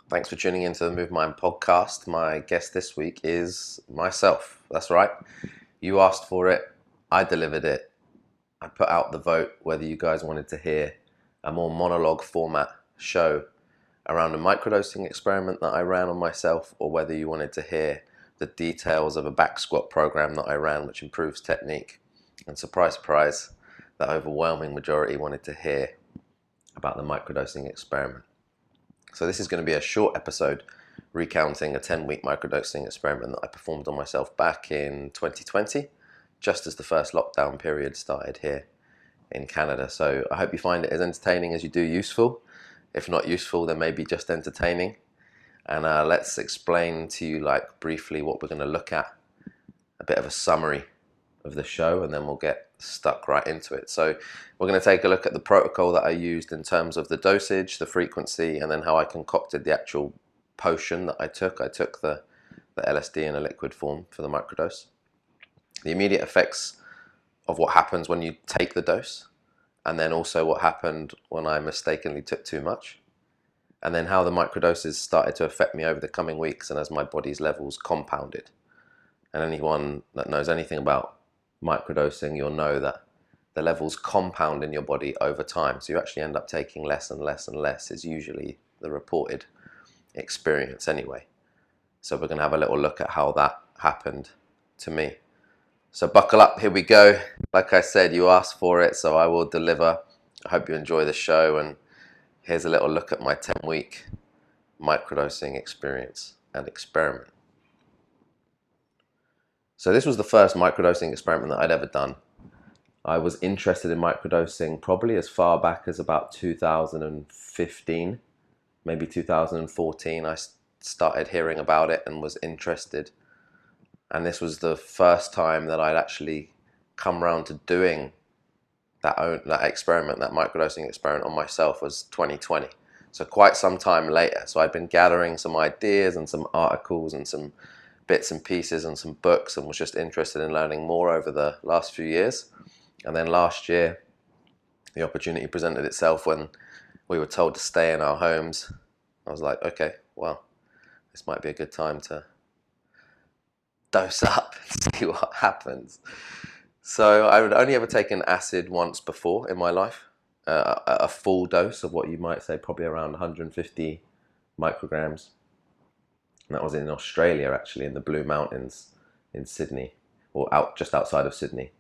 Thanks for tuning into the Move Mind podcast. My guest this week is myself. That's right. You asked for it. I delivered it. I put out the vote whether you guys wanted to hear a more monologue format show around a microdosing experiment that I ran on myself, or whether you wanted to hear the details of a back squat program that I ran which improves technique. And surprise, surprise, the overwhelming majority wanted to hear about the microdosing experiment. So this is going to be a short episode recounting a 10-week microdosing experiment that I performed on myself back in 2020, just as the first lockdown period started here in Canada. So I hope you find it as entertaining as you do useful. If not useful, then maybe just entertaining. And let's explain to you briefly what we're going to look at, a bit of a summary of the show, and then we'll get stuck right into it. So we're going to take a look at the protocol that I used in terms of the dosage, the frequency, and then how I concocted the actual potion that I took. I took the LSD in a liquid form for the microdose. The immediate effects of what happens when you take the dose, and then also what happened when I mistakenly took too much, and then how the microdoses started to affect me over the coming weeks and as my body's levels compounded. And anyone that knows anything about microdosing, you'll know that the levels compound in your body over time. So you actually end up taking less and less and less is usually the reported experience anyway. So we're going to have a little look at how that happened to me. So buckle up, here we go. Like I said, you asked for it, so I will deliver. I hope you enjoy the show, and here's a little look at my 10-week microdosing experience and experiment. So this was the first microdosing experiment that I'd ever done. I was interested in microdosing probably as far back as about 2015, maybe 2014. I started hearing about it and was interested. And this was the first time that I'd actually come around to doing that experiment, that microdosing experiment on myself, was 2020. So quite some time later. So I'd been gathering some ideas and some articles and some bits and pieces and some books, and was just interested in learning more over the last few years. And then last year, the opportunity presented itself when we were told to stay in our homes. I was like, okay, well, this might be a good time to dose up and see what happens. So I would only ever taken acid once before in my life, a full dose of what you might say probably around 150 micrograms. And that was in Australia, actually, in the Blue Mountains in Sydney, or just outside of Sydney,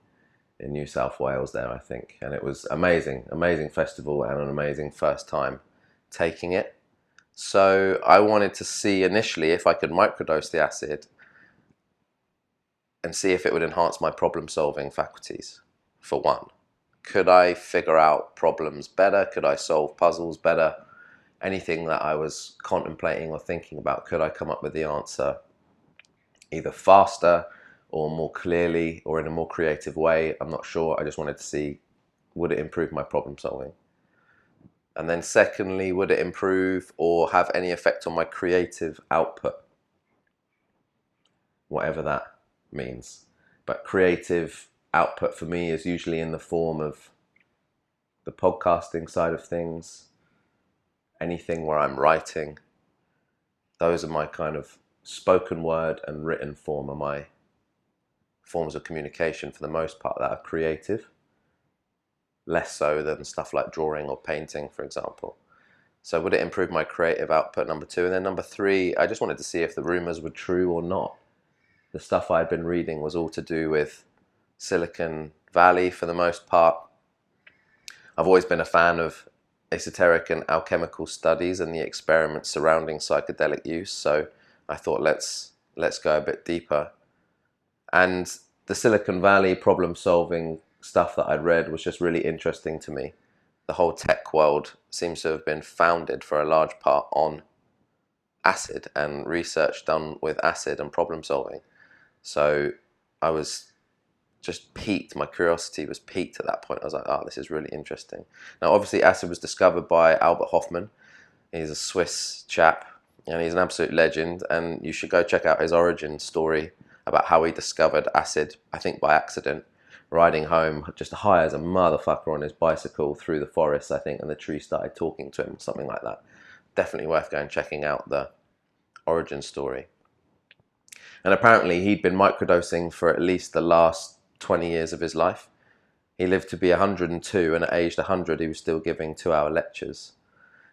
in New South Wales there, I think. And it was amazing festival and an amazing first time taking it. So I wanted to see initially if I could microdose the acid and see if it would enhance my problem-solving faculties, for one. Could I figure out problems better? Could I solve puzzles better? Anything that I was contemplating or thinking about, could I come up with the answer either faster or more clearly or in a more creative way? I'm not sure. I just wanted to see, would it improve my problem solving? And then secondly, would it improve or have any effect on my creative output? Whatever that means. But creative output for me is usually in the form of the podcasting side of things, anything where I'm writing. Those are my kind of spoken word and written form, are my forms of communication for the most part that are creative, less so than stuff like drawing or painting, for example. So would it improve my creative output, number two? And then number three, I just wanted to see if the rumors were true or not. The stuff I'd been reading was all to do with Silicon Valley for the most part. I've always been a fan of esoteric and alchemical studies and the experiments surrounding psychedelic use, so I thought let's go a bit deeper. And the Silicon Valley problem-solving stuff that I'd read was just really interesting to me. The whole tech world seems to have been founded for a large part on acid and research done with acid and problem-solving. So I was just piqued, my curiosity was piqued at that point. I was like, oh, this is really interesting. Now, obviously, acid was discovered by Albert Hofmann. He's a Swiss chap, and he's an absolute legend, and you should go check out his origin story about how he discovered acid, I think by accident, riding home just high as a motherfucker on his bicycle through the forest, I think, and the tree started talking to him, something like that. definitely worth going checking out the origin story. And apparently he'd been microdosing for at least the last 20 years of his life. He lived to be 102, and at aged 100 he was still giving 2-hour lectures.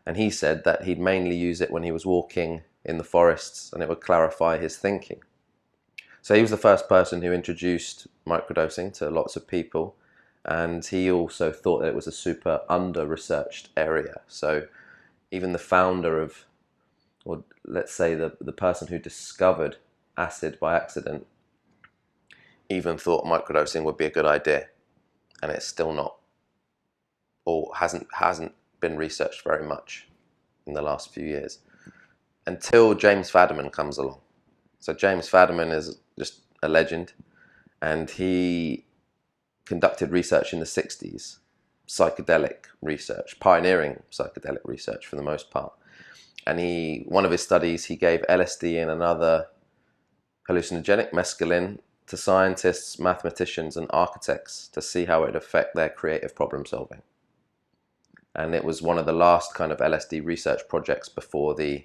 And he said that he'd mainly use it when he was walking in the forests, and it would clarify his thinking. So he was the first person who introduced microdosing to lots of people, and he also thought that it was a super under-researched area. So even the founder of, or let's say the person who discovered acid by accident, even thought microdosing would be a good idea, and it's still not, or hasn't been researched very much in the last few years, until James Fadiman comes along. So James Fadiman is just a legend, and he conducted research in the 60s, psychedelic research, pioneering psychedelic research for the most part. And one of his studies, he gave LSD and another hallucinogenic, mescaline, to scientists, mathematicians, and architects to see how it would affect their creative problem solving. And it was one of the last kind of LSD research projects before the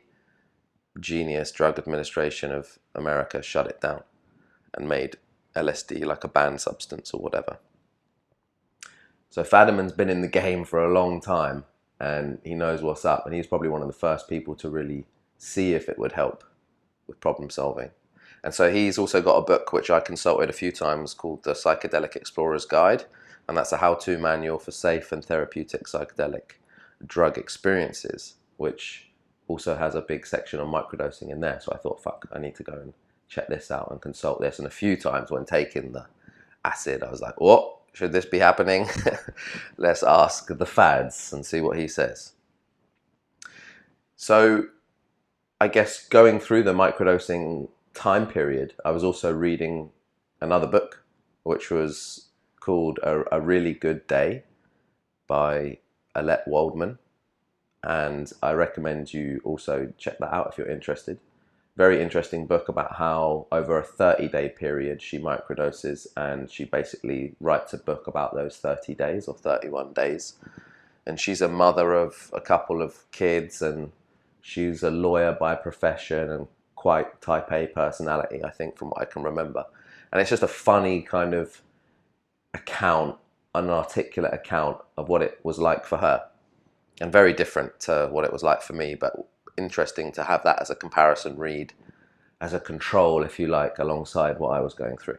genius Drug Administration of America shut it down and made LSD like a banned substance or whatever. So Fadiman's been in the game for a long time, and he knows what's up, and he's probably one of the first people to really see if it would help with problem solving. And so he's also got a book which I consulted a few times called The Psychedelic Explorer's Guide, and that's a how-to manual for safe and therapeutic psychedelic drug experiences, which also has a big section on microdosing in there. So I thought, fuck, I need to go and check this out and consult this. And a few times when taking the acid, I was like, what? Should this be happening? Let's ask the fads and see what he says. So I guess going through the microdosing time period, I was also reading another book, which was called A Really Good Day by Ayelet Waldman. And I recommend you also check that out if you're interested. Very interesting book about how over a 30-day period she microdoses, and she basically writes a book about those 30 days or 31 days. And she's a mother of a couple of kids, and she's a lawyer by profession and quite type A personality, I think, from what I can remember. And it's just a funny kind of account, an articulate account of what it was like for her. And very different to what it was like for me, but interesting to have that as a comparison read, as a control, if you like, alongside what I was going through.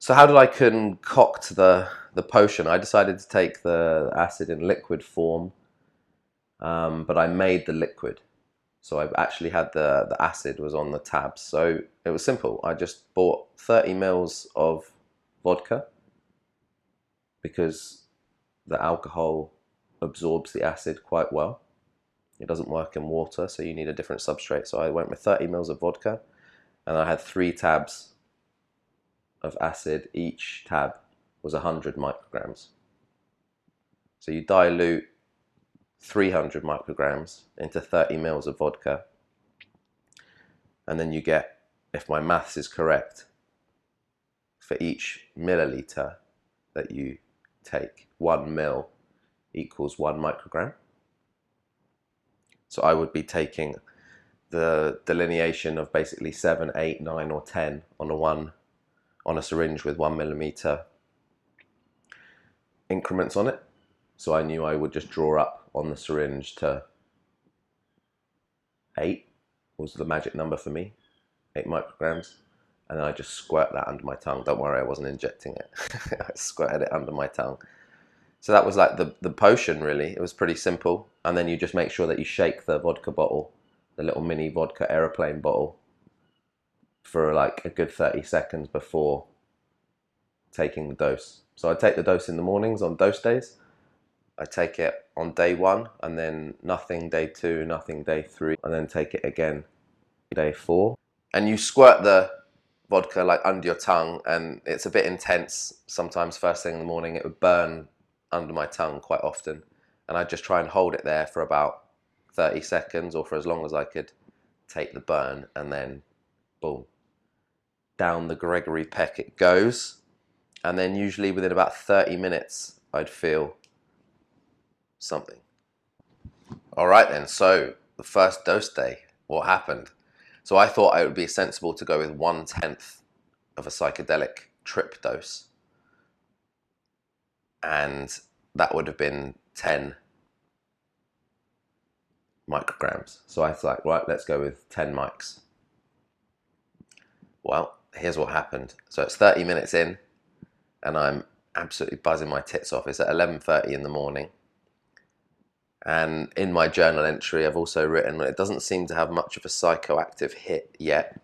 So how did I concoct the potion? I decided to take the acid in liquid form, but I made the liquid. So I actually had the acid was on the tabs. So it was simple. I just bought 30 mils of vodka, because the alcohol absorbs the acid quite well. It doesn't work in water, so you need a different substrate. So I went with 30 mils of vodka, and I had 3 tabs of acid. Each tab was 100 micrograms. So you dilute 300 micrograms into 30 mils of vodka, and then you get, if my maths is correct, for each milliliter that you take, 1 mil equals 1 microgram. So I would be taking the delineation of basically 7, 8, 9, or 10 on a syringe with 1 millimeter increments on it. So I knew I would just draw up on the syringe to 8 was the magic number for me, 8 micrograms. And then I just squirt that under my tongue. Don't worry, I wasn't injecting it. I squirted it under my tongue. So that was like the potion, really. It was pretty simple. And then you just make sure that you shake the vodka bottle, the little mini vodka aeroplane bottle, for like a good 30 seconds before taking the dose. So I take the dose in the mornings on dose days. I take it on day 1, and then nothing day 2, nothing day 3, and then take it again day 4. And you squirt the vodka like under your tongue, and it's a bit intense. Sometimes first thing in the morning it would burn under my tongue quite often, and I'd just try and hold it there for about 30 seconds or for as long as I could take the burn, and then boom, down the Gregory Peck it goes. And then usually within about 30 minutes I'd feel something. All right then, so the first dose day, what happened? So I thought it would be sensible to go with 1/10 of a psychedelic trip dose, and that would have been 10 micrograms. So I was like, right, let's go with 10 mics. Well, here's what happened. So it's 30 minutes in, and I'm absolutely buzzing my tits off. It's at 11:30 in the morning. And in my journal entry, I've also written that it doesn't seem to have much of a psychoactive hit yet,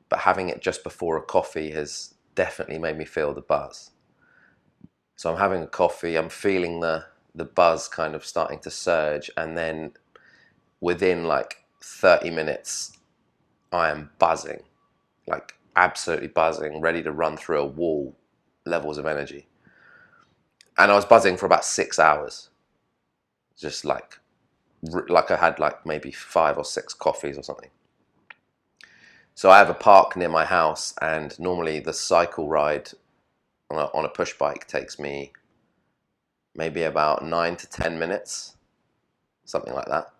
but having it just before a coffee has definitely made me feel the buzz. So I'm having a coffee, I'm feeling the buzz kind of starting to surge, and then within like 30 minutes, I am buzzing, like absolutely buzzing, ready to run through a wall levels of energy. And I was buzzing for about 6 hours, just like I had like maybe 5 or 6 coffees or something. So I have a park near my house, and normally the cycle ride on a push bike takes me maybe about 9 to 10 minutes, something like that.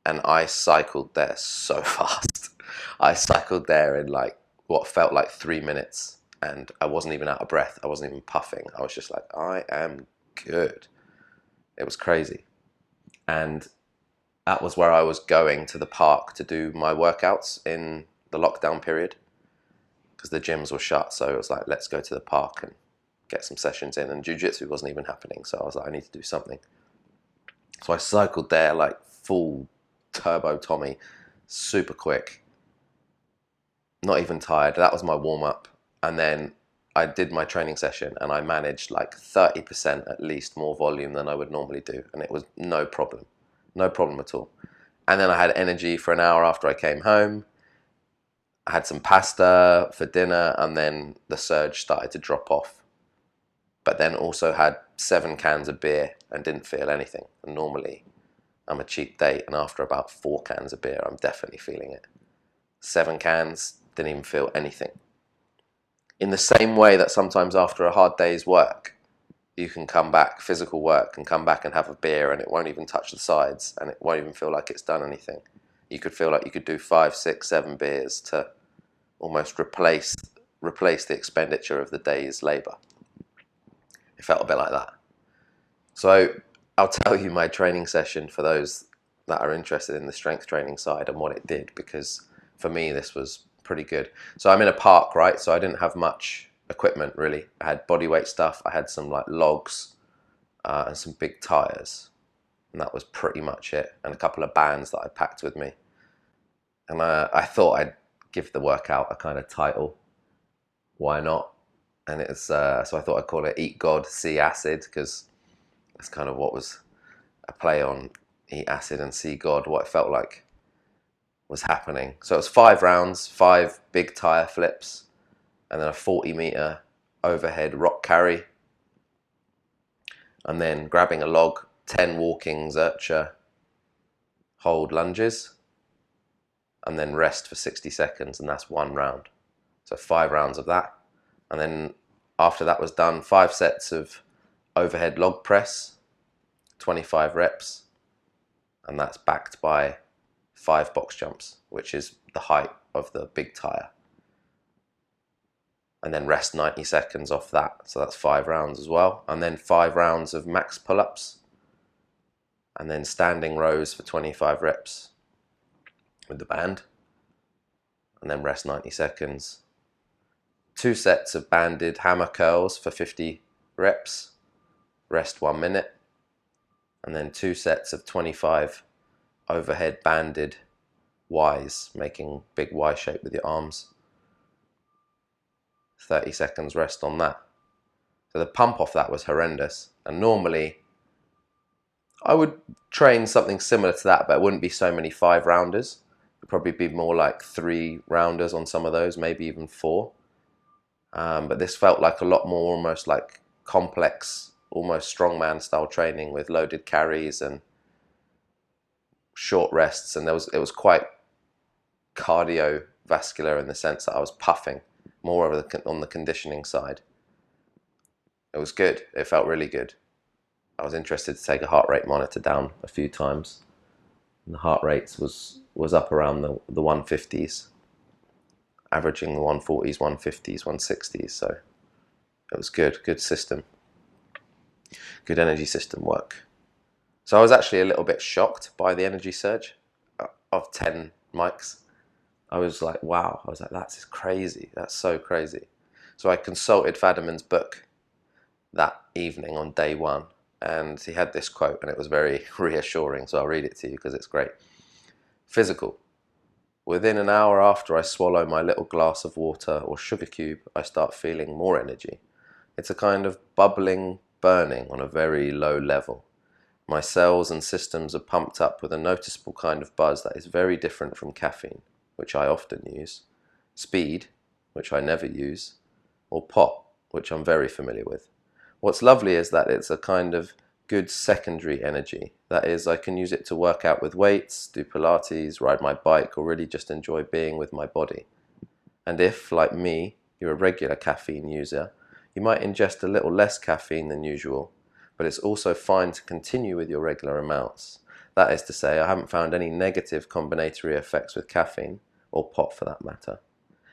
And I cycled there so fast. I cycled there in like what felt like 3 minutes, and I wasn't even out of breath. I wasn't even puffing. I was just like, I am good. It was crazy. And that was where I was going to the park to do my workouts in the lockdown period, because the gyms were shut. So it was like, let's go to the park and get some sessions in. And jiu-jitsu wasn't even happening. So I was like, I need to do something. So I cycled there like full turbo Tommy, super quick, not even tired. That was my warm-up. And then I did my training session, and I managed like 30% at least more volume than I would normally do. And it was no problem at all. And then I had energy for an hour after I came home. I had some pasta for dinner, and then the surge started to drop off. But then also had 7 cans of beer and didn't feel anything. And normally I'm a cheap date, and after about 4 cans of beer, I'm definitely feeling it. 7 cans, didn't even feel anything. In the same way that sometimes after a hard day's work, you can come back, physical work, and come back and have a beer, and it won't even touch the sides, and it won't even feel like it's done anything. You could feel like you could do 5, 6, 7 beers to almost replace the expenditure of the day's labour. It felt a bit like that. So I'll tell you my training session for those that are interested in the strength training side and what it did, because for me this was pretty good. So I'm in a park, right? So I didn't have much equipment really. I had bodyweight stuff, I had some like logs and some big tires, and that was pretty much it, and a couple of bands that I packed with me. And I thought I'd give the workout a kind of title. Why not? And it's so I thought I'd call it Eat God, See Acid, because that's kind of what was a play on Eat Acid and See God, what it felt like was happening. So it was 5 rounds, 5 big tire flips, and then a 40-meter overhead rock carry, and then grabbing a log, 10 walking Zercher hold lunges, and then rest for 60 seconds, and that's 1 round. So 5 rounds of that. And then after that was done, 5 sets of overhead log press, 25 reps, and that's backed by 5 box jumps, which is the height of the big tire. And then rest 90 seconds off that. So that's 5 rounds as well. And then 5 rounds of max pull-ups, and then standing rows for 25 reps with the band, and then rest 90 seconds. 2 sets of banded hammer curls for 50 reps, rest 1 minute, and then 2 sets of 25 overhead banded Ys, making big Y shape with your arms. 30 seconds rest on that. So the pump off that was horrendous, and normally I would train something similar to that, but it wouldn't be so many 5 rounders. It'd probably be more like 3 rounders on some of those, maybe even 4. But this felt like a lot more almost like complex, almost strongman style training with loaded carries and short rests, and it was quite cardiovascular in the sense that I was puffing more on the conditioning side. It was good. It felt really good. I was interested to take a heart rate monitor down a few times, The heart rates was up around the 150s, averaging the 140s, 150s, 160s. So it was good system, good energy system work. So I was actually a little bit shocked by the energy surge of 10 mics. I was like, wow. I was like, that's crazy. That's so crazy. So I consulted Fadiman's book that evening on day one, and he had this quote, and it was very reassuring. So I'll read it to you because it's great. Physical. Within an hour after I swallow my little glass of water or sugar cube, I start feeling more energy. It's a kind of bubbling, burning on a very low level. My cells and systems are pumped up with a noticeable kind of buzz that is very different from caffeine, which I often use, speed, which I never use, or pop, which I'm very familiar with. What's lovely is that it's a kind of good secondary energy. That is, I can use it to work out with weights, do Pilates, ride my bike, or really just enjoy being with my body. And if, like me, you're a regular caffeine user, you might ingest a little less caffeine than usual, but it's also fine to continue with your regular amounts. That is to say, I haven't found any negative combinatory effects with caffeine, or pop for that matter.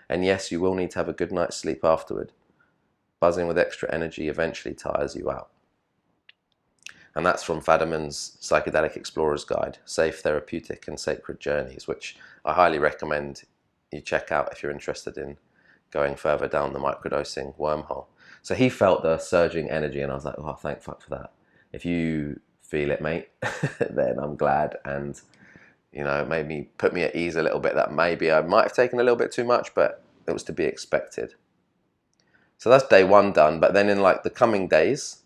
And yes, you will need to have a good night's sleep afterward. Buzzing with extra energy eventually tires you out. And that's from Fadiman's Psychedelic Explorer's Guide, Safe, Therapeutic and Sacred Journeys, which I highly recommend you check out if you're interested in going further down the microdosing wormhole. So he felt the surging energy, and I was like, oh, thank fuck for that. If you feel it, mate, then I'm glad. And, you know, it made me put me at ease a little bit that maybe I might have taken a little bit too much, but it was to be expected. So that's day one done. But then in like the coming days,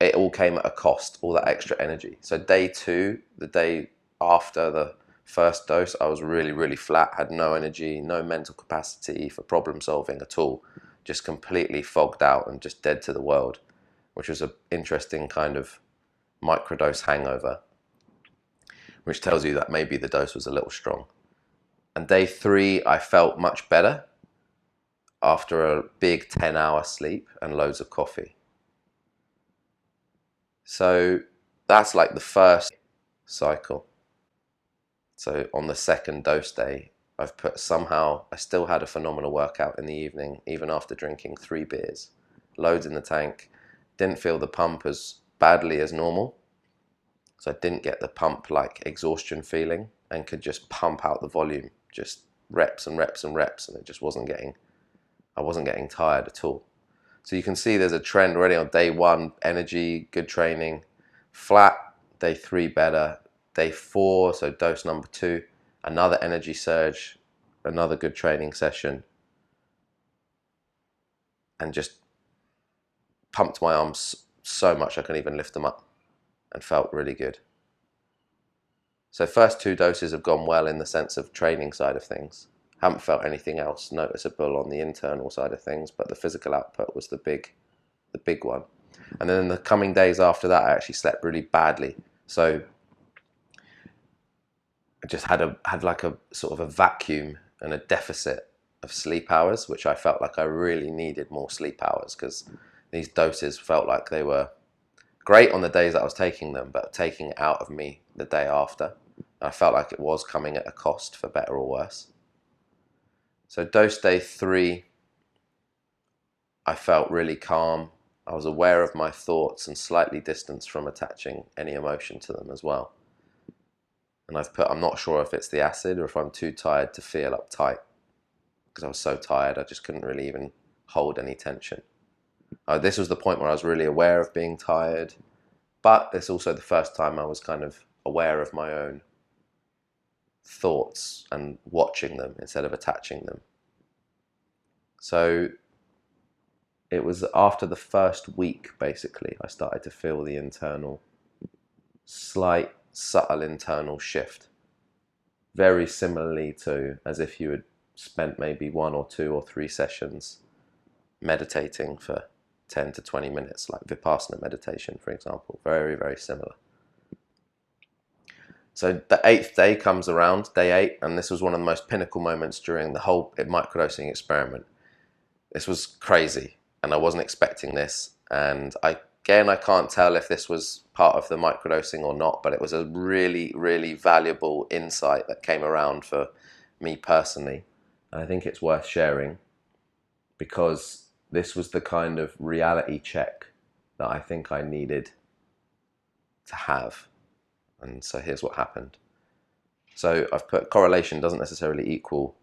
it all came at a cost, all that extra energy. So day two, the day after the first dose, I was really, really flat, had no energy, no mental capacity for problem solving at all, just completely fogged out and just dead to the world, which was an interesting kind of microdose hangover, which tells you that maybe the dose was a little strong. And day three, I felt much better after a big 10-hour sleep and loads of coffee. So that's like the first cycle. So on the second dose day, I still had a phenomenal workout in the evening, even after drinking 3 beers, loads in the tank, didn't feel the pump as badly as normal. So I didn't get the pump like exhaustion feeling and could just pump out the volume, just reps and reps and reps, and I wasn't getting tired at all. So you can see there's a trend already on day one, energy, good training, flat, day 3 better, day 4, so dose number 2, another energy surge, another good training session, and just pumped my arms so much I couldn't even lift them up and felt really good. So first 2 doses have gone well in the sense of training side of things. Haven't felt anything else noticeable on the internal side of things, but the physical output was the big one. And then in the coming days after that, I actually slept really badly. So I just had like a sort of a vacuum and a deficit of sleep hours, which I felt like I really needed more sleep hours, because these doses felt like they were great on the days that I was taking them, but taking it out of me the day after. I felt like it was coming at a cost, for better or worse. So dose day 3, I felt really calm. I was aware of my thoughts and slightly distanced from attaching any emotion to them as well. And I'm not sure if it's the acid or if I'm too tired to feel uptight, because I was so tired I just couldn't really even hold any tension. This was the point where I was really aware of being tired, but it's also the first time I was kind of aware of my own thoughts and watching them instead of attaching them. So it was after the first week, basically, I started to feel the internal, slight, subtle internal shift. Very similarly to as if you had spent maybe 1 or 2 or 3 sessions meditating for 10 to 20 minutes, like Vipassana meditation, for example. Very, very similar. So the 8th day comes around, day 8, and this was one of the most pinnacle moments during the whole microdosing experiment. This was crazy, and I wasn't expecting this, and I Again, I can't tell if this was part of the microdosing or not, but it was a really, really valuable insight that came around for me personally. And I think it's worth sharing because this was the kind of reality check that I think I needed to have. And so here's what happened. So I've put correlation doesn't necessarily equal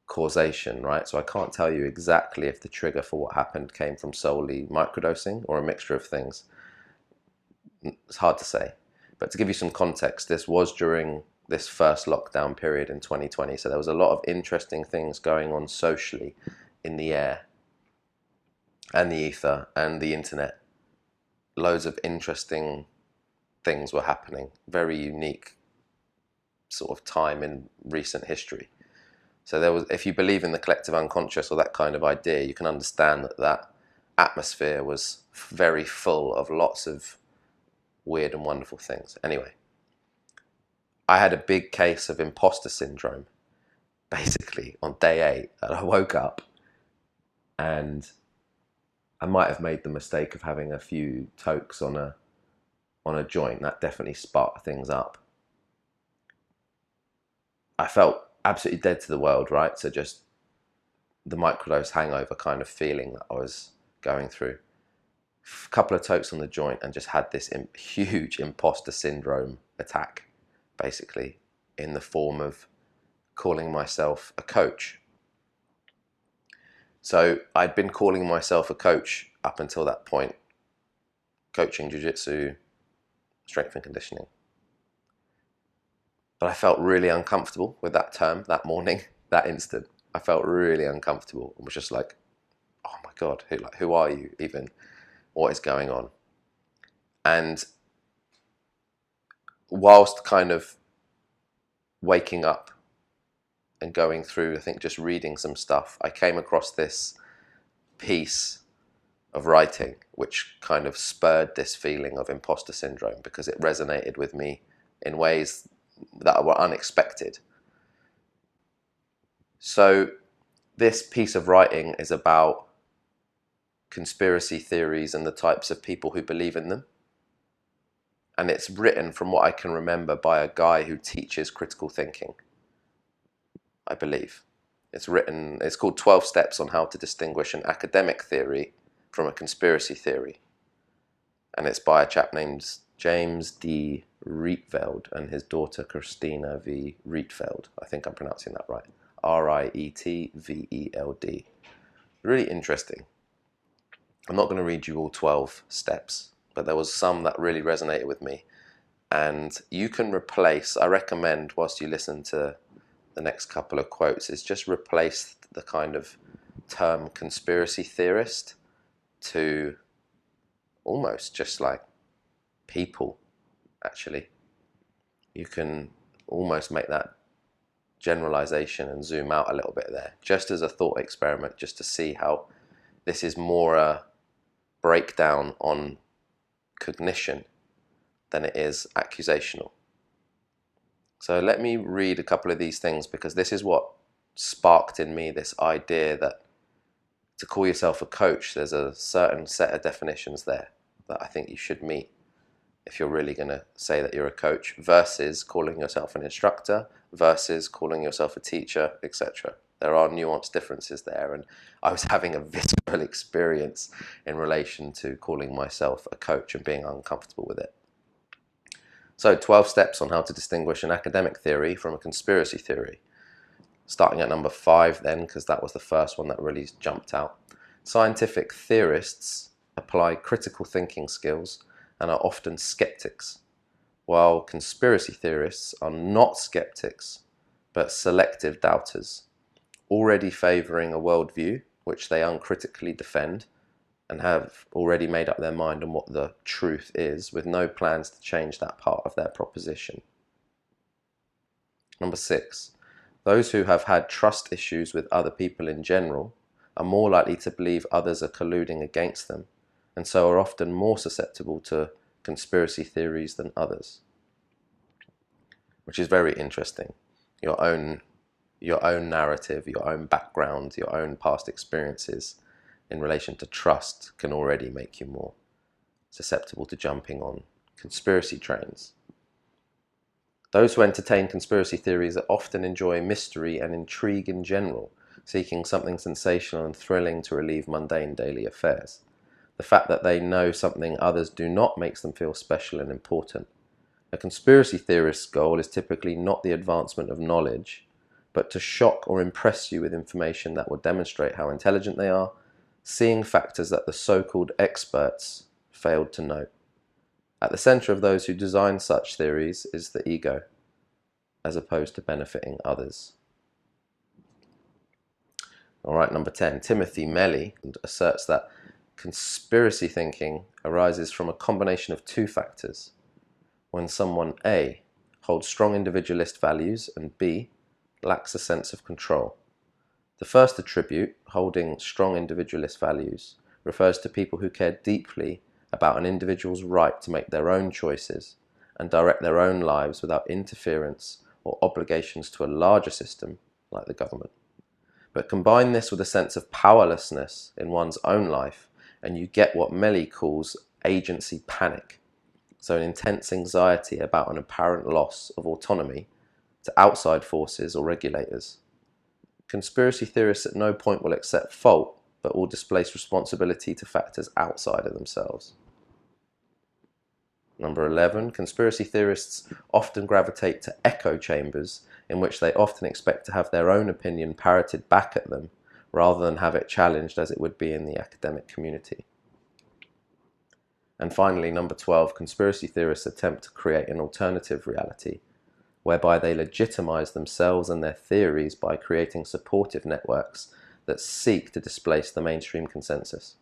causation, right? So I can't tell you exactly if the trigger for what happened came from solely microdosing or a mixture of things. It's hard to say. But to give you some context, this was during this first lockdown period in 2020. So there was a lot of interesting things going on socially in the air and the ether and the internet. Loads of interesting things were happening. Very unique sort of time in recent history. So there was, if you believe in the collective unconscious or that kind of idea, you can understand that that atmosphere was very full of lots of weird and wonderful things. Anyway, I had a big case of imposter syndrome, basically, on day 8. And I woke up and I might have made the mistake of having a few tokes on a joint. That definitely sparked things up. I felt absolutely dead to the world, right? So just the microdose hangover kind of feeling that I was going through. A couple of tokes on the joint and just had this huge imposter syndrome attack, basically, in the form of calling myself a coach. So I'd been calling myself a coach up until that point, coaching jiu-jitsu, strength and conditioning. But I felt really uncomfortable with that term that morning, that instant. I felt really uncomfortable and was just like, oh my God, who are you even? What is going on? And whilst kind of waking up and going through, I think just reading some stuff, I came across this piece of writing which kind of spurred this feeling of imposter syndrome because it resonated with me in ways that were unexpected. So this piece of writing is about conspiracy theories and the types of people who believe in them. And it's written, from what I can remember, by a guy who teaches critical thinking, I believe. It's called 12 Steps on How to Distinguish an Academic Theory from a Conspiracy Theory. And it's by a chap named James D. Rietveld and his daughter Christina V. Rietveld. I think I'm pronouncing that right. Rietveld. Really interesting. I'm not going to read you all 12 steps, but there was some that really resonated with me. And you can replace, I recommend whilst you listen to the next couple of quotes, is just replace the kind of term conspiracy theorist to almost just like people, actually. You can almost make that generalization and zoom out a little bit there, just as a thought experiment, just to see how this is more a breakdown on cognition than it is accusational. So let me read a couple of these things because this is what sparked in me this idea that to call yourself a coach, there's a certain set of definitions there that I think you should meet if you're really going to say that you're a coach, versus calling yourself an instructor, versus calling yourself a teacher, etc. There are nuanced differences there, and I was having a visceral experience in relation to calling myself a coach and being uncomfortable with it. So 12 steps on how to distinguish an academic theory from a conspiracy theory. Starting at number 5 then, because that was the first one that really jumped out. Scientific theorists apply critical thinking skills and are often skeptics, while conspiracy theorists are not skeptics, but selective doubters, already favouring a worldview which they uncritically defend and have already made up their mind on what the truth is, with no plans to change that part of their proposition. Number 6. Those who have had trust issues with other people in general are more likely to believe others are colluding against them, and so are often more susceptible to conspiracy theories than others. Which is very interesting. Your own narrative, your own background, your own past experiences in relation to trust can already make you more susceptible to jumping on conspiracy trains. Those who entertain conspiracy theories often enjoy mystery and intrigue in general, seeking something sensational and thrilling to relieve mundane daily affairs. The fact that they know something others do not makes them feel special and important. A conspiracy theorist's goal is typically not the advancement of knowledge, but to shock or impress you with information that will demonstrate how intelligent they are, seeing factors that the so-called experts failed to note. At the center of those who design such theories is the ego, as opposed to benefiting others. Alright, number 10. Timothy Melly asserts that conspiracy thinking arises from a combination of two factors. When someone A holds strong individualist values and B lacks a sense of control. The first attribute, holding strong individualist values, refers to people who care deeply about an individual's right to make their own choices and direct their own lives without interference or obligations to a larger system like the government. But combine this with a sense of powerlessness in one's own life and you get what Melly calls agency panic. So an intense anxiety about an apparent loss of autonomy to outside forces or regulators. Conspiracy theorists at no point will accept fault, but will displace responsibility to factors outside of themselves. Number 11, conspiracy theorists often gravitate to echo chambers in which they often expect to have their own opinion parroted back at them rather than have it challenged as it would be in the academic community. And finally, number 12, conspiracy theorists attempt to create an alternative reality whereby they legitimize themselves and their theories by creating supportive networks that seek to displace the mainstream consensus.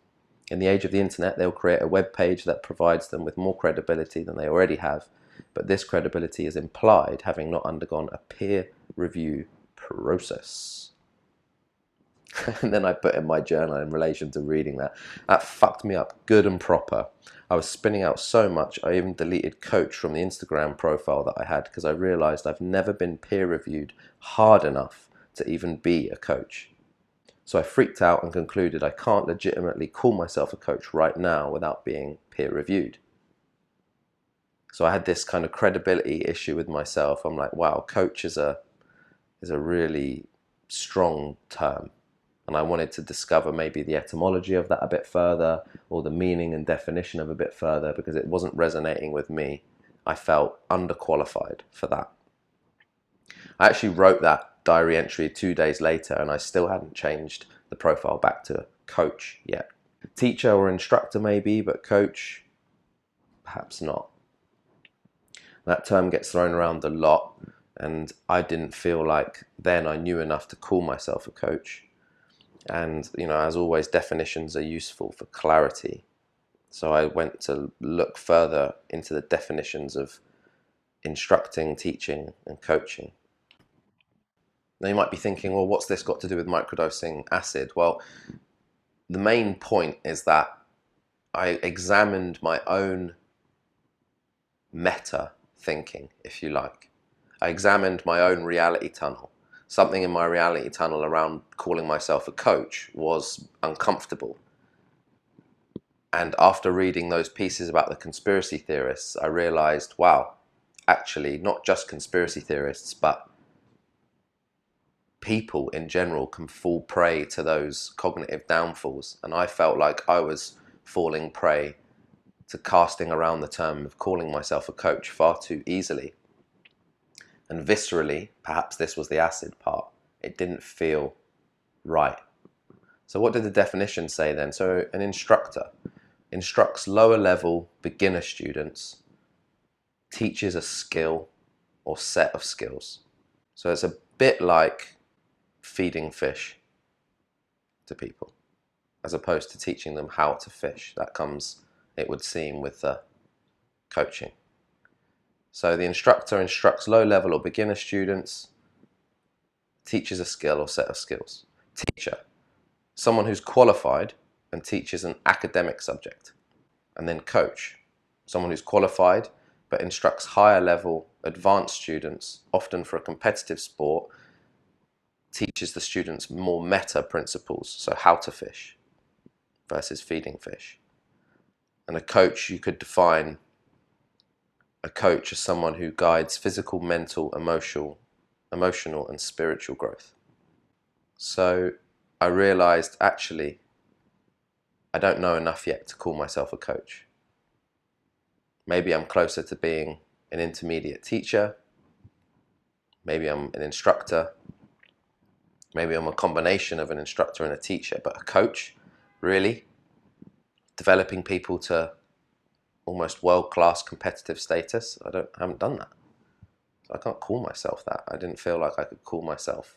In the age of the internet, they'll create a web page that provides them with more credibility than they already have, but this credibility is implied, having not undergone a peer review process. And then I put in my journal in relation to reading that. That fucked me up good and proper. I was spinning out so much, I even deleted Coach from the Instagram profile that I had because I realized I've never been peer reviewed hard enough to even be a coach. So I freaked out and concluded I can't legitimately call myself a coach right now without being peer reviewed. So I had this kind of credibility issue with myself. I'm like, wow, coach is a really strong term. And I wanted to discover maybe the etymology of that a bit further, or the meaning and definition of a bit further, because it wasn't resonating with me. I felt underqualified for that. I actually wrote that diary entry 2 days later, and I still hadn't changed the profile back to coach yet. Teacher or instructor maybe, but coach, perhaps not. That term gets thrown around a lot, and I didn't feel like then I knew enough to call myself a coach. And, you know, as always, definitions are useful for clarity. So I went to look further into the definitions of instructing, teaching, and coaching. Now you might be thinking, well, what's this got to do with microdosing acid? Well, the main point is that I examined my own meta thinking, if you like. I examined my own reality tunnel. Something in my reality tunnel around calling myself a coach was uncomfortable. And after reading those pieces about the conspiracy theorists, I realized, wow, actually, not just conspiracy theorists, but people in general can fall prey to those cognitive downfalls. And I felt like I was falling prey to casting around the term of calling myself a coach far too easily. And viscerally, perhaps this was the acid part, it didn't feel right. So what did the definition say then? So an instructor instructs lower level beginner students, teaches a skill or set of skills. So it's a bit like feeding fish to people, as opposed to teaching them how to fish. That comes, it would seem, with the coaching. So the instructor instructs low-level or beginner students, teaches a skill or set of skills. Teacher, someone who's qualified and teaches an academic subject. And then coach, someone who's qualified but instructs higher-level advanced students, often for a competitive sport, teaches the students more meta principles, so how to fish versus feeding fish. And a coach, you could define a coach as someone who guides physical, mental, emotional and spiritual growth. So I realized, actually, I don't know enough yet to call myself a coach. Maybe I'm closer to being an intermediate teacher. Maybe I'm an instructor. Maybe I'm a combination of an instructor and a teacher. But a coach, really? Developing people to almost world-class competitive status? I haven't done that. So I can't call myself that. I didn't feel like I could call myself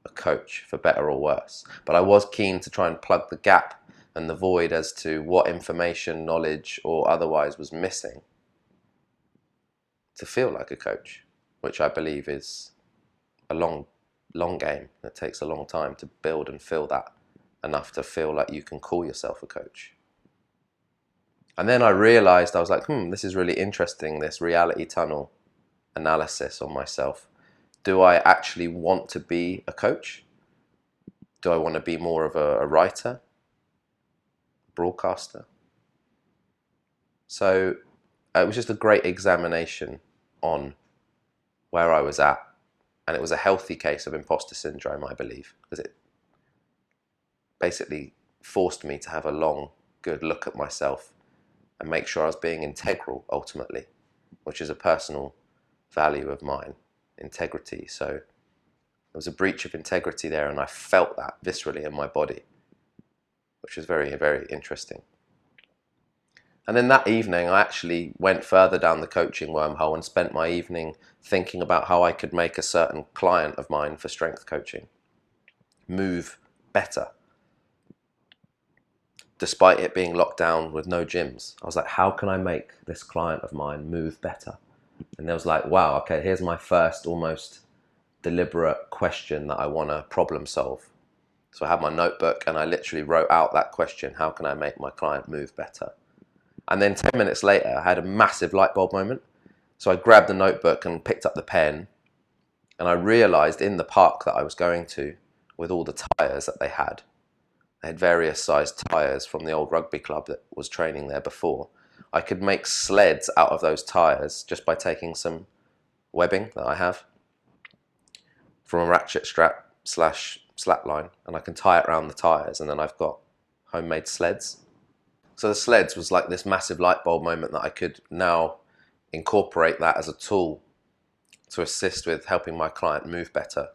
a coach, for better or worse. But I was keen to try and plug the gap and the void as to what information, knowledge, or otherwise was missing to feel like a coach, which I believe is a long game. It takes a long time to build and feel that enough to feel like you can call yourself a coach. And then I realized, I was like, this is really interesting, this reality tunnel analysis on myself. Do I actually want to be a coach? Do I want to be more of a writer, broadcaster? So it was just a great examination on where I was at. And it was a healthy case of imposter syndrome, I believe, because it basically forced me to have a long, good look at myself and make sure I was being integral, ultimately, which is a personal value of mine, integrity. So there was a breach of integrity there, and I felt that viscerally in my body, which was very, very interesting. And then that evening, I actually went further down the coaching wormhole and spent my evening thinking about how I could make a certain client of mine for strength coaching move better. Despite it being locked down with no gyms, I was like, how can I make this client of mine move better? And there was like, wow, okay, here's my first almost deliberate question that I want to problem solve. So I had my notebook and I literally wrote out that question, how can I make my client move better? And then 10 minutes later, I had a massive light bulb moment. So I grabbed the notebook and picked up the pen, and I realized in the park that I was going to, with all the tires that they had various sized tires from the old rugby club that was training there before. I could make sleds out of those tires just by taking some webbing that I have from a ratchet strap / slackline, and I can tie it around the tires, and then I've got homemade sleds. So the sleds was like this massive light bulb moment that I could now incorporate that as a tool to assist with helping my client move better,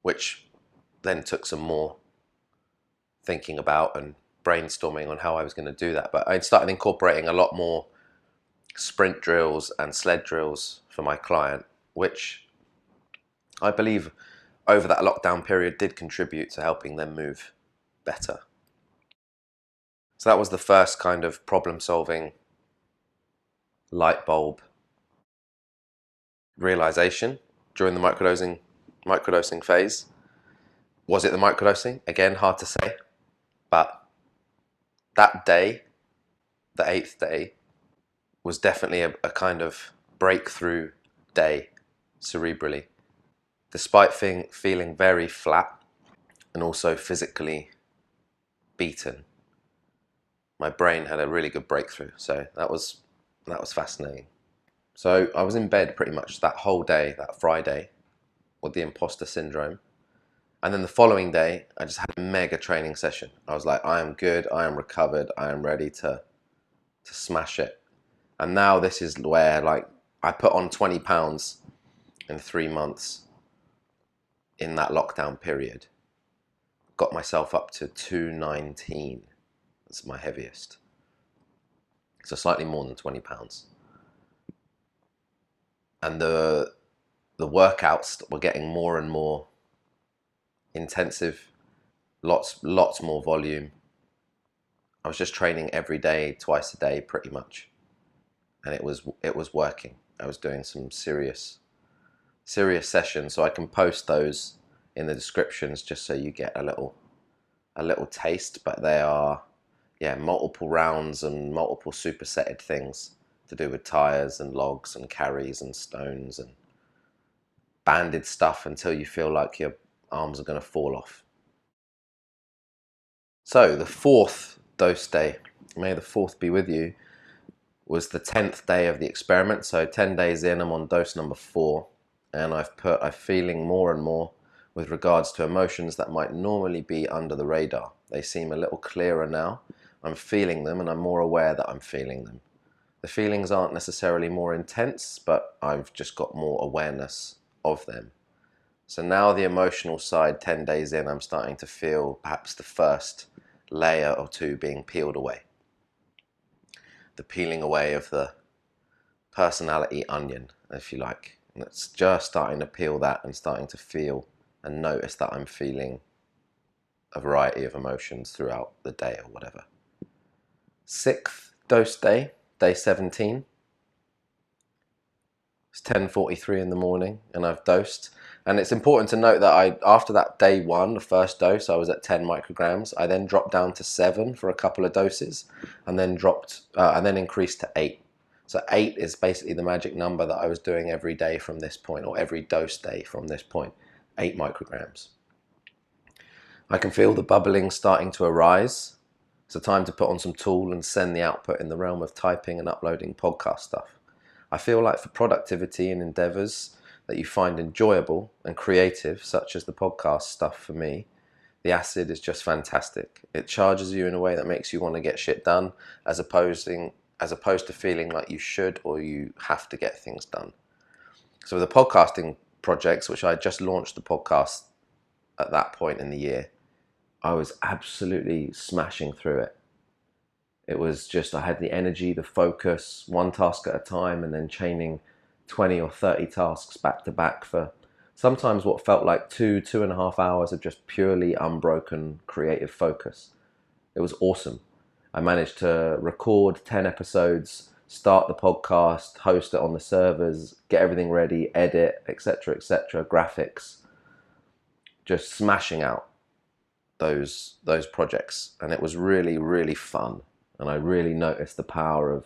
which then took some more thinking about and brainstorming on how I was going to do that. But I started incorporating a lot more sprint drills and sled drills for my client, which I believe over that lockdown period did contribute to helping them move better. So that was the first kind of problem solving light bulb realization during the microdosing phase. Was it the microdosing? Again, hard to say. But that day, the 8th day, was definitely a kind of breakthrough day cerebrally. Despite feeling very flat and also physically beaten, my brain had a really good breakthrough. So that was fascinating. So I was in bed pretty much that whole day, that Friday, with the imposter syndrome. And then the following day, I just had a mega training session. I was like, I am good, I am recovered, I am ready to smash it. And now this is where, like, I put on 20 pounds in 3 months in that lockdown period. Got myself up to 219. That's my heaviest. So slightly more than 20 pounds. And the workouts were getting more and more intensive, lots more volume. I was just training every day, twice a day, pretty much, and it was working. I was doing some serious sessions, so I can post those in the descriptions just so you get a little taste. But they are, multiple rounds and multiple supersetted things to do with tires and logs and carries and stones and banded stuff until you feel like your arms are going to fall off. So the fourth dose day, may the 4th be with you, was the 10th day of the experiment. So 10 days in, I'm on dose number 4, and I'm feeling more and more with regards to emotions that might normally be under the radar. They seem a little clearer now. I'm feeling them, and I'm more aware that I'm feeling them. The feelings aren't necessarily more intense, but I've just got more awareness of them. So now the emotional side, 10 days in, I'm starting to feel perhaps the first layer or two being peeled away. The peeling away of the personality onion, if you like. And it's just starting to peel that and starting to feel and notice that I'm feeling a variety of emotions throughout the day or whatever. 6th dose day, day 17. It's 10:43 in the morning and I've dosed. And it's important to note that after that day 1, the first dose, I was at 10 micrograms. I then dropped down to 7 for a couple of doses, and then increased to 8. So 8 is basically the magic number that I was doing every day from this point, or every dose day from this point, 8 micrograms. I can feel the bubbling starting to arise. It's a time to put on some tool and send the output in the realm of typing and uploading podcast stuff. I feel like for productivity and endeavors that you find enjoyable and creative, such as the podcast stuff for me, the acid is just fantastic. It charges you in a way that makes you want to get shit done, as opposed to feeling like you should or you have to get things done. So with the podcasting projects, which I just launched the podcast at that point in the year, I was absolutely smashing through it. It was just, I had the energy, the focus, one task at a time, and then chaining 20 or 30 tasks back to back for sometimes what felt like 2.5 hours of just purely unbroken creative focus. It was awesome. I managed to record 10 episodes, start the podcast, host it on the servers, get everything ready, edit, etc., graphics, just smashing out those projects. And it was really, really fun. And I really noticed the power of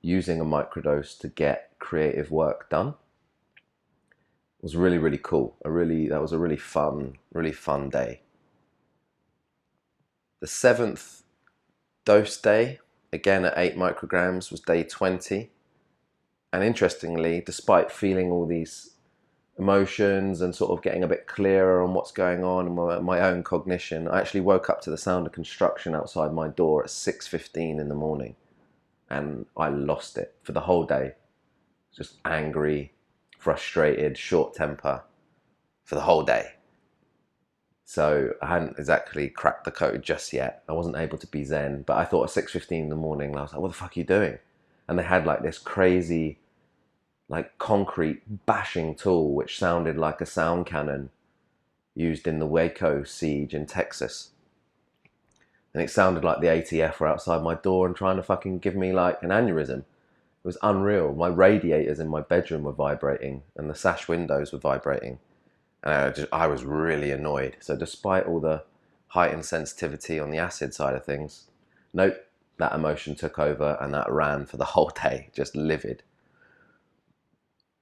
using a microdose to get creative work done. It was really, really cool. That was a really fun day. The 7th dose day, again at 8 micrograms, was day 20. And interestingly, despite feeling all these emotions and sort of getting a bit clearer on what's going on and my own cognition, I actually woke up to the sound of construction outside my door at 6:15 in the morning, and I lost it for the whole day. Just angry, frustrated, short temper for the whole day. So I hadn't exactly cracked the code just yet. I wasn't able to be zen, but I thought at 6:15 in the morning, I was like, what the fuck are you doing? And they had like this crazy concrete bashing tool which sounded like a sound cannon used in the Waco siege in Texas. And it sounded like the ATF were outside my door and trying to fucking give me like an aneurysm. It was unreal. My radiators in my bedroom were vibrating and the sash windows were vibrating. And I was really annoyed. So despite all the heightened sensitivity on the acid side of things, nope, that emotion took over and that ran for the whole day, just livid.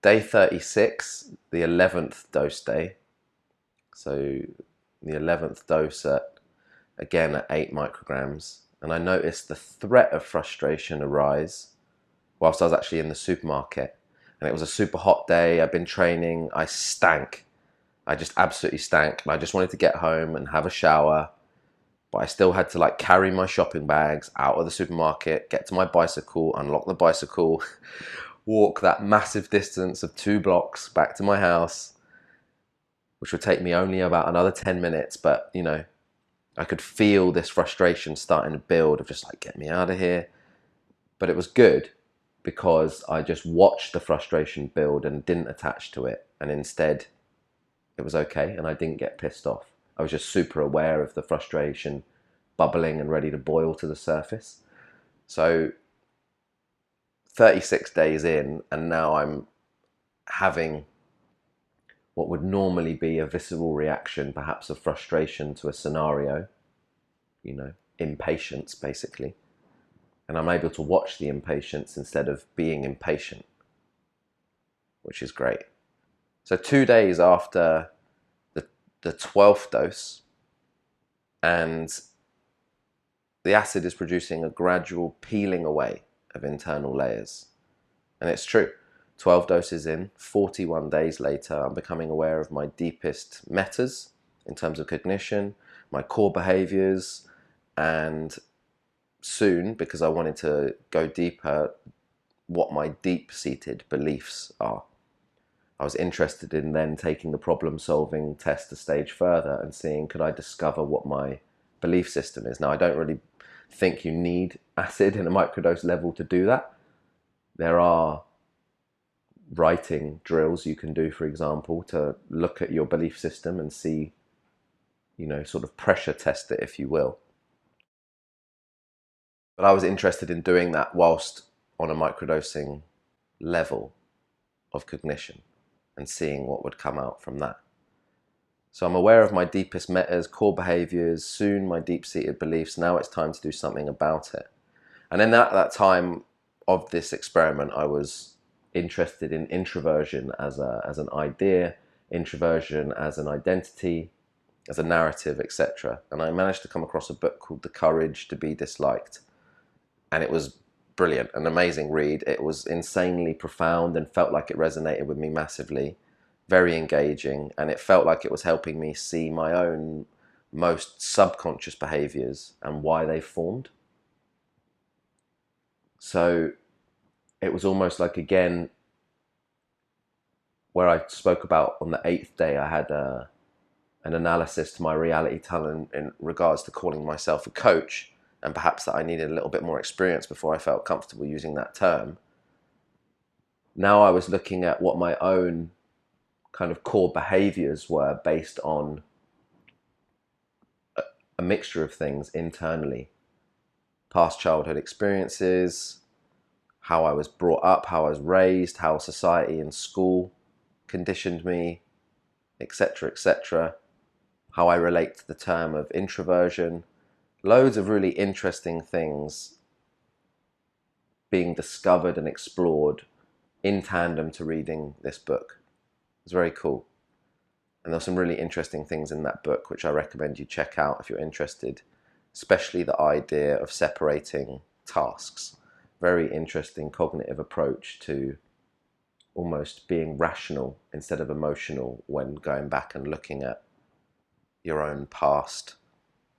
Day 36, the 11th dose day. So the 11th dose again at 8 micrograms. And I noticed the threat of frustration arise whilst I was actually in the supermarket. And it was a super hot day. I'd been training. I stank. I just absolutely stank. And I just wanted to get home and have a shower. But I still had to carry my shopping bags out of the supermarket, get to my bicycle, unlock the bicycle, walk that massive distance of 2 blocks back to my house, which would take me only about another 10 minutes. But, I could feel this frustration starting to build of just get me out of here. But it was good because I just watched the frustration build and didn't attach to it. And instead, it was okay and I didn't get pissed off. I was just super aware of the frustration bubbling and ready to boil to the surface. So 36 days in, and now I'm having what would normally be a visceral reaction, perhaps of frustration to a scenario, impatience basically. And I'm able to watch the impatience instead of being impatient, which is great. So 2 days after the 12th dose, and the acid is producing a gradual peeling away of internal layers. And it's true. 12 doses in, 41 days later, I'm becoming aware of my deepest metas in terms of cognition, my core behaviors, and soon, because I wanted to go deeper, what my deep-seated beliefs are. I was interested in then taking the problem-solving test a stage further and seeing, could I discover what my belief system is? Now, I don't really think you need acid in a microdose level to do that. There are writing drills you can do, for example, to look at your belief system and see, sort of pressure test it, if you will. But I was interested in doing that whilst on a microdosing level of cognition and seeing what would come out from that. So I'm aware of my deepest metas, core behaviors, soon my deep-seated beliefs. Now it's time to do something about it. And then at that time of this experiment, I was interested in introversion as an idea, introversion as an identity, as a narrative, etc. And I managed to come across a book called The Courage to Be Disliked. And it was brilliant, an amazing read. It was insanely profound and felt like it resonated with me massively, very engaging, and it felt like it was helping me see my own most subconscious behaviors and why they formed. So it was almost like, again, where I spoke about on the 8th day, I had an analysis to my reality tunnel in regards to calling myself a coach, and perhaps that I needed a little bit more experience before I felt comfortable using that term. Now I was looking at what my own kind of core behaviors were based on a mixture of things internally. Past childhood experiences, how I was brought up, how I was raised, how society and school conditioned me, etc., etc. How I relate to the term of introversion. Loads of really interesting things being discovered and explored in tandem to reading this book. It's very cool. And there's some really interesting things in that book which I recommend you check out if you're interested, especially the idea of separating tasks. Very interesting cognitive approach to almost being rational instead of emotional when going back and looking at your own past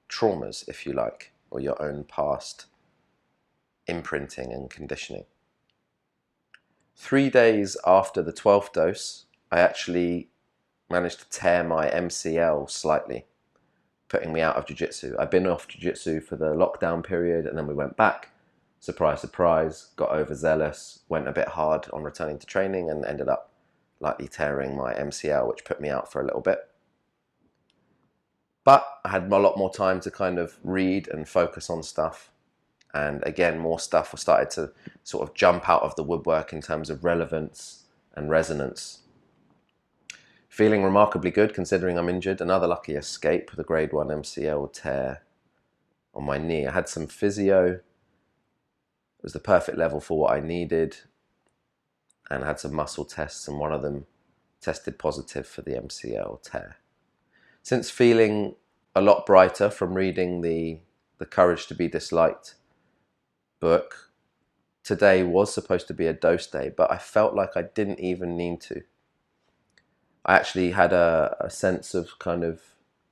traumas, if you like, or your own past imprinting and conditioning. 3 days after the 12th dose, I actually managed to tear my MCL slightly, putting me out of jiu-jitsu. I'd been off jiu-jitsu for the lockdown period, and then we went back. Surprise, surprise, got overzealous, went a bit hard on returning to training, and ended up lightly tearing my MCL, which put me out for a little bit. But I had a lot more time to kind of read and focus on stuff. And again, more stuff started to sort of jump out of the woodwork in terms of relevance and resonance. Feeling remarkably good considering I'm injured. Another lucky escape with a grade 1 MCL tear on my knee. I had some physio. It was the perfect level for what I needed. And I had some muscle tests, and one of them tested positive for the MCL tear. Since feeling a lot brighter from reading the Courage to Be Disliked book, today was supposed to be a dose day, but I felt like I didn't even need to. I actually had a sense of kind of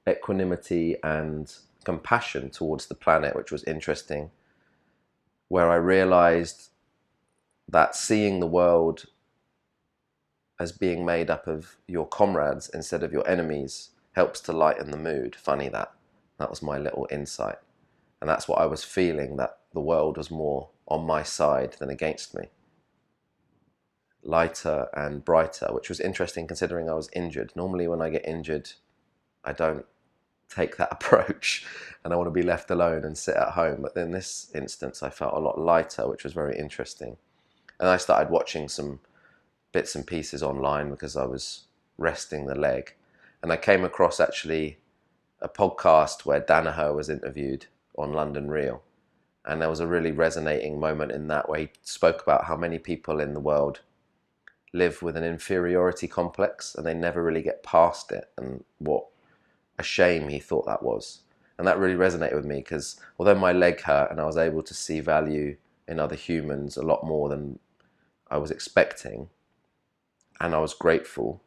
equanimity and compassion towards the planet, which was interesting, where I realized that seeing the world as being made up of your comrades instead of your enemies helps to lighten the mood. Funny that. That was my little insight. And that's what I was feeling, that the world was more on my side than against me. Lighter and brighter, which was interesting considering I was injured. Normally when I get injured, I don't take that approach and I want to be left alone and sit at home. But in this instance, I felt a lot lighter, which was very interesting. And I started watching some bits and pieces online because I was resting the leg. And I came across actually a podcast where Danaher was interviewed on London Real. And there was a really resonating moment in that where he spoke about how many people in the world live with an inferiority complex and they never really get past it, and what a shame he thought that was. And that really resonated with me, because although my leg hurt and I was able to see value in other humans a lot more than I was expecting, and I was grateful,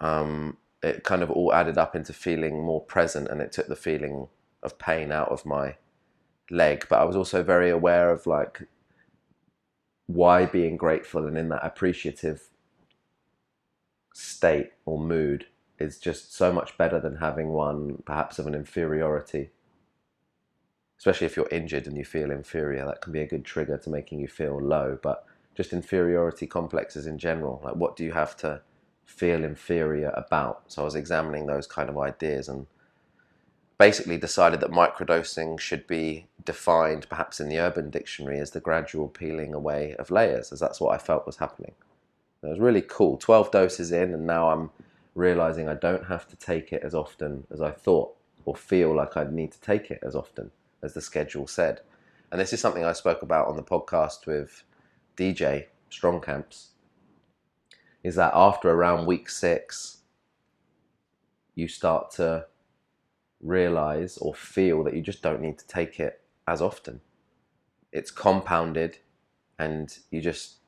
it kind of all added up into feeling more present, and it took the feeling of pain out of my leg. But I was also very aware of like why being grateful and in that appreciative state or mood is just so much better than having one perhaps of an inferiority. Especially if you're injured and you feel inferior, that can be a good trigger to making you feel low. But just inferiority complexes in general, like what do you have to feel inferior about? So I was examining those kind of ideas and basically decided that microdosing should be defined, perhaps in the Urban Dictionary, as the gradual peeling away of layers, as that's what I felt was happening. It was really cool. 12 doses in, and now I'm realizing I don't have to take it as often as I thought, or feel like I'd need to take it as often as the schedule said. And this is something I spoke about on the podcast with DJ Strongcamps, is that after around week 6, you start to realize or feel that you just don't need to take it as often. It's compounded and you just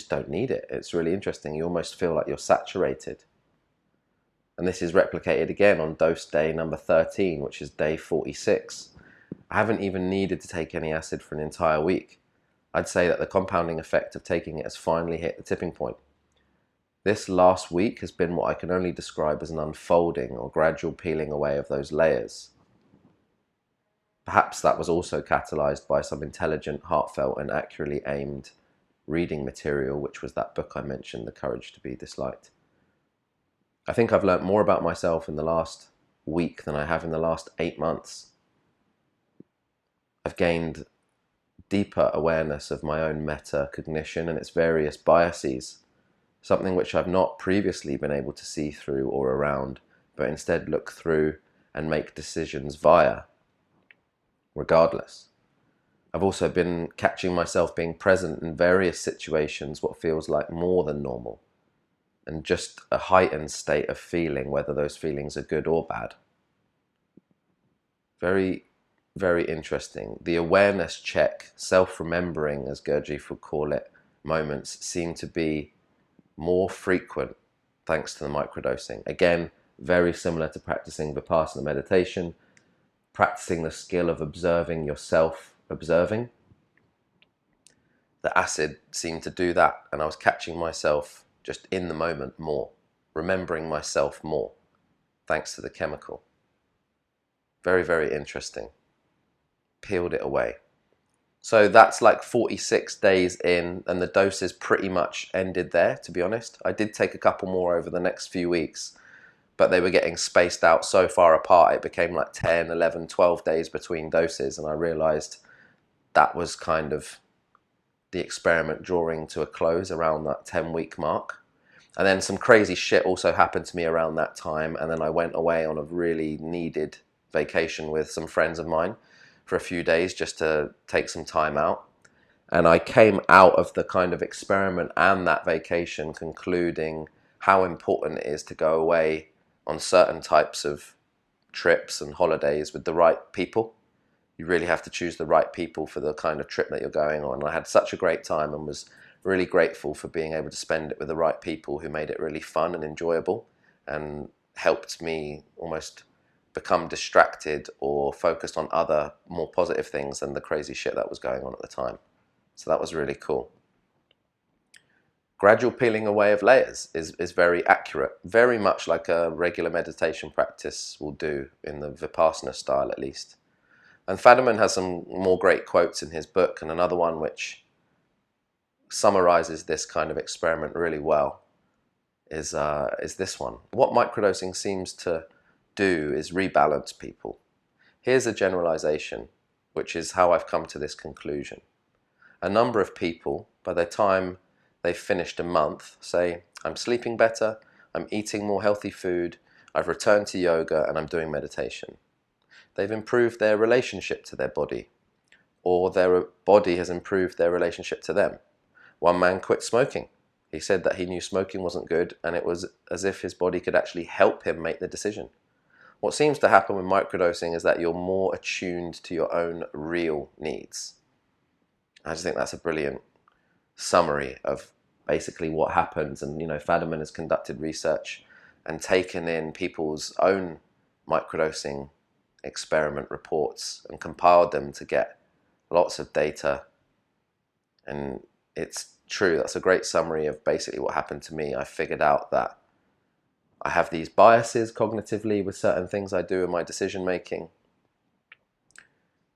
don't need it. It's really interesting. You almost feel like you're saturated. And this is replicated again on dose day number 13, which is day 46. I haven't even needed to take any acid for an entire week. I'd say that the compounding effect of taking it has finally hit the tipping point. This last week has been what I can only describe as an unfolding or gradual peeling away of those layers. Perhaps that was also catalyzed by some intelligent, heartfelt, and accurately aimed reading material, which was that book I mentioned, The Courage to Be Disliked. I think I've learnt more about myself in the last week than I have in the last 8 months. I've gained deeper awareness of my own metacognition and its various biases, something which I've not previously been able to see through or around, but instead look through and make decisions via, regardless. I've also been catching myself being present in various situations, what feels like more than normal, and just a heightened state of feeling, whether those feelings are good or bad. Very, very interesting. The awareness check, self-remembering, as Gurdjieff would call it, moments seem to be more frequent thanks to the microdosing. Again, very similar to practicing Vipassana meditation, practicing the skill of observing yourself, observing. The acid seemed to do that, and I was catching myself just in the moment more, remembering myself more, thanks to the chemical. Very, very interesting. Peeled it away. So that's like 46 days in, and the doses pretty much ended there, to be honest. I did take a couple more over the next few weeks, but they were getting spaced out so far apart, it became like 10, 11, 12 days between doses, and I realized that was kind of the experiment drawing to a close around that 10-week mark. And then some crazy shit also happened to me around that time, and then I went away on a really needed vacation with some friends of mine for a few days just to take some time out. And I came out of the kind of experiment and that vacation concluding how important it is to go away on certain types of trips and holidays with the right people. You really have to choose the right people for the kind of trip that you're going on. I had such a great time and was really grateful for being able to spend it with the right people who made it really fun and enjoyable and helped me almost become distracted or focused on other more positive things than the crazy shit that was going on at the time. So that was really cool. Gradual peeling away of layers is very accurate, very much like a regular meditation practice will do, in the Vipassana style at least. And Fadiman has some more great quotes in his book, and another one which summarizes this kind of experiment really well is this one. What microdosing seems to do is rebalance people. Here's a generalization, which is how I've come to this conclusion. A number of people, by the time they've finished a month, say, I'm sleeping better, I'm eating more healthy food, I've returned to yoga, and I'm doing meditation. They've improved their relationship to their body, or their body has improved their relationship to them. One man quit smoking. He said that he knew smoking wasn't good, and it was as if his body could actually help him make the decision. what seems to happen with microdosing is that you're more attuned to your own real needs. I just think that's a brilliant summary of basically what happens. And, Fadiman has conducted research and taken in people's own microdosing experiment reports and compiled them to get lots of data. And it's true. That's a great summary of basically what happened to me. I figured out that I have these biases cognitively with certain things I do in my decision making.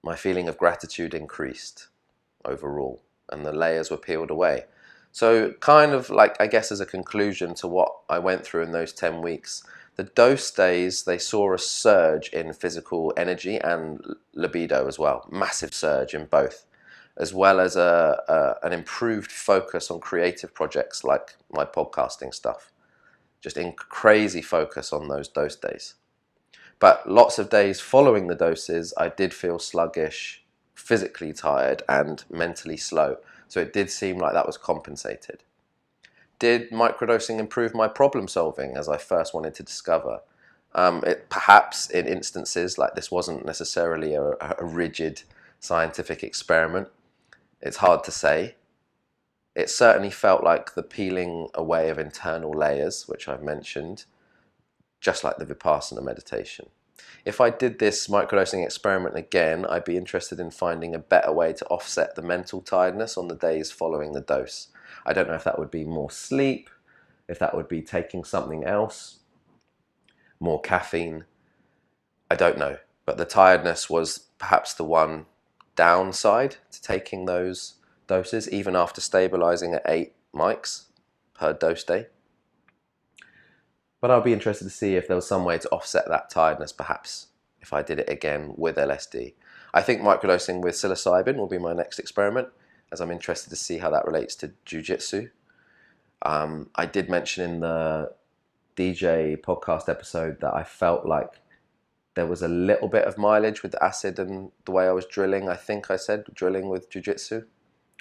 My feeling of gratitude increased overall, and the layers were peeled away. So kind of like, I guess as a conclusion to what I went through in those 10 weeks, the dose days, they saw a surge in physical energy and libido as well. Massive surge in both, as well as an improved focus on creative projects like my podcasting stuff. Just in crazy focus on those dose days. But lots of days following the doses, I did feel sluggish, physically tired, and mentally slow. So it did seem like that was compensated. Did microdosing improve my problem solving, as I first wanted to discover? Perhaps in instances, like this wasn't necessarily a rigid scientific experiment. It's hard to say. It certainly felt like the peeling away of internal layers, which I've mentioned, just like the Vipassana meditation. If I did this microdosing experiment again, I'd be interested in finding a better way to offset the mental tiredness on the days following the dose. I don't know if that would be more sleep, if that would be taking something else, more caffeine. I don't know. But the tiredness was perhaps the one downside to taking those doses, even after stabilizing at 8 mics per dose day. But I'll be interested to see if there was some way to offset that tiredness, perhaps, if I did it again with LSD. I think microdosing with psilocybin will be my next experiment, as I'm interested to see how that relates to jiu-jitsu. I did mention in the DJ podcast episode that I felt like there was a little bit of mileage with the acid and the way I was drilling. I think I said drilling with jiu-jitsu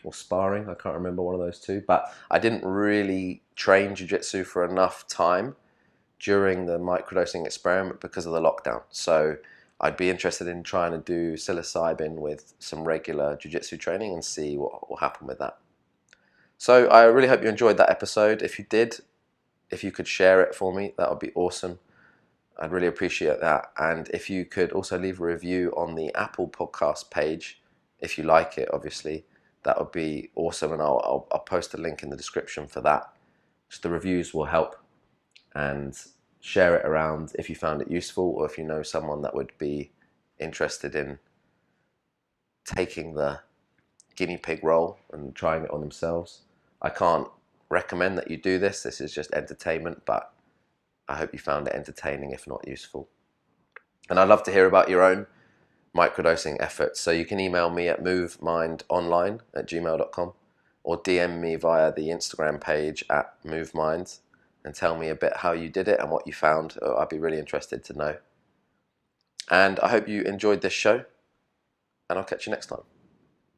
or sparring. I can't remember one of those two. But I didn't really train jiu-jitsu for enough time during the microdosing experiment because of the lockdown. So I'd be interested in trying to do psilocybin with some regular jiu-jitsu training and see what will happen with that. So I really hope you enjoyed that episode. If you did, if you could share it for me, that would be awesome. I'd really appreciate that. And if you could also leave a review on the Apple podcast page, if you like it, obviously, that would be awesome. And I'll post a link in the description for that. Just the reviews will help. And share it around if you found it useful, or if you know someone that would be interested in taking the guinea pig role and trying it on themselves. I can't recommend that you do this. This is just entertainment, but I hope you found it entertaining, if not useful. And I'd love to hear about your own microdosing efforts. So you can email me at movemindonline@gmail.com or DM me via the Instagram page at movemind and tell me a bit how you did it and what you found. I'd be really interested to know. And I hope you enjoyed this show, and I'll catch you next time.